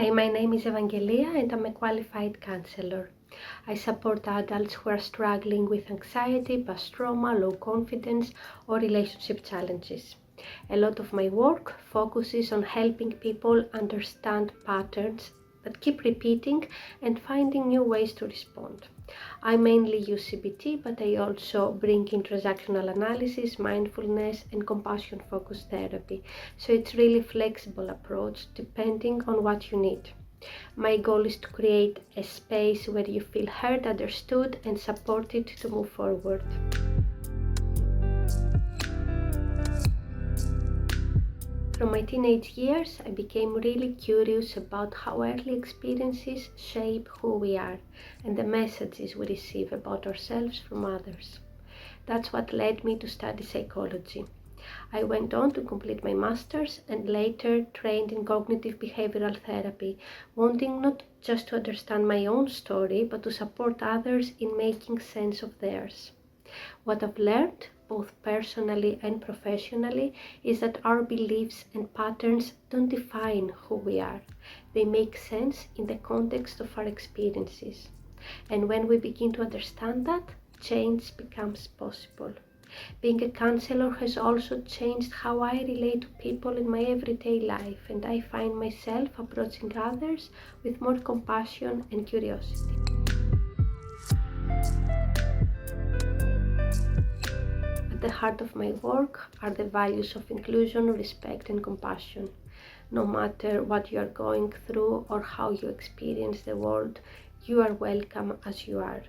Hi, my name is Evangelia and I'm a qualified counselor. I support adults who are struggling with anxiety, past trauma, low confidence, or relationship challenges. A lot of my work focuses on helping people understand patterns that keep repeating and finding new ways to respond. I mainly use CBT, but I also bring in transactional analysis, mindfulness, and compassion-focused therapy. So it's really flexible approach depending on what you need. My goal is to create a space where you feel heard, understood, and supported to move forward. From my teenage years, I became really curious about how early experiences shape who we are and the messages we receive about ourselves from others. That's what led me to study psychology. I went on to complete my master's and later trained in cognitive behavioral therapy, wanting not just to understand my own story, but to support others in making sense of theirs. What I've learned, both personally and professionally, is that our beliefs and patterns don't define who we are. They make sense in the context of our experiences. And when we begin to understand that, change becomes possible. Being a counselor has also changed how I relate to people in my everyday life, and I find myself approaching others with more compassion and curiosity. At the heart of my work are the values of inclusion, respect, and compassion. No matter what you are going through or how you experience the world, you are welcome as you are.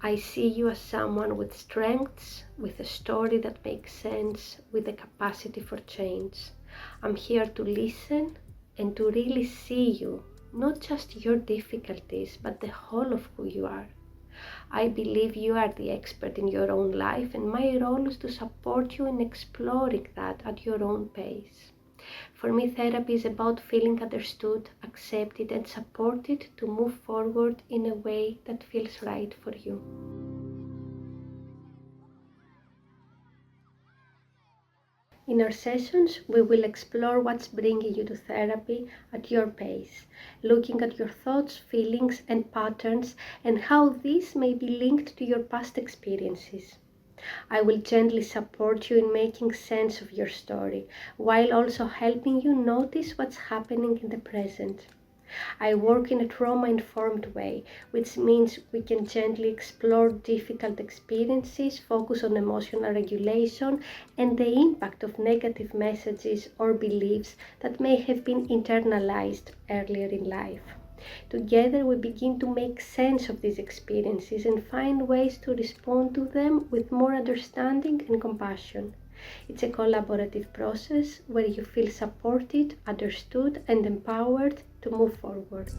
I see you as someone with strengths, with a story that makes sense, with a capacity for change. I'm here to listen and to really see you, not just your difficulties, but the whole of who you are. I believe you are the expert in your own life, and my role is to support you in exploring that at your own pace. For me, therapy is about feeling understood, accepted, and supported to move forward in a way that feels right for you. In our sessions, we will explore what's bringing you to therapy at your pace, looking at your thoughts, feelings, and patterns, and how these may be linked to your past experiences. I will gently support you in making sense of your story, while also helping you notice what's happening in the present. I work in a trauma-informed way, which means we can gently explore difficult experiences, focus on emotional regulation, and the impact of negative messages or beliefs that may have been internalized earlier in life. Together we begin to make sense of these experiences and find ways to respond to them with more understanding and compassion. It's a collaborative process where you feel supported, understood, and empowered to move forward.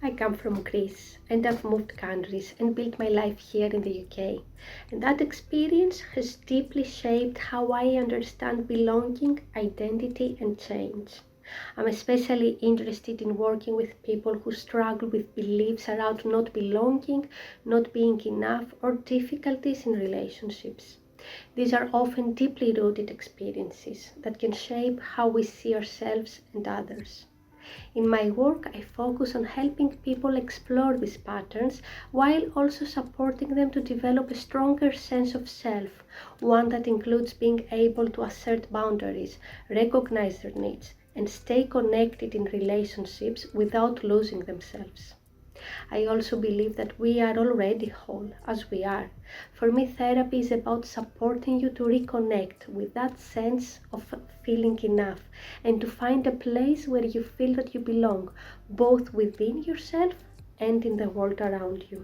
I come from Greece and I've moved countries and built my life here in the UK. And that experience has deeply shaped how I understand belonging, identity, and change. I'm especially interested in working with people who struggle with beliefs around not belonging, not being enough, or difficulties in relationships. These are often deeply rooted experiences that can shape how we see ourselves and others. In my work, I focus on helping people explore these patterns while also supporting them to develop a stronger sense of self, one that includes being able to assert boundaries, recognize their needs, and stay connected in relationships without losing themselves. I also believe that we are already whole as we are. For me, therapy is about supporting you to reconnect with that sense of feeling enough and to find a place where you feel that you belong, both within yourself and in the world around you.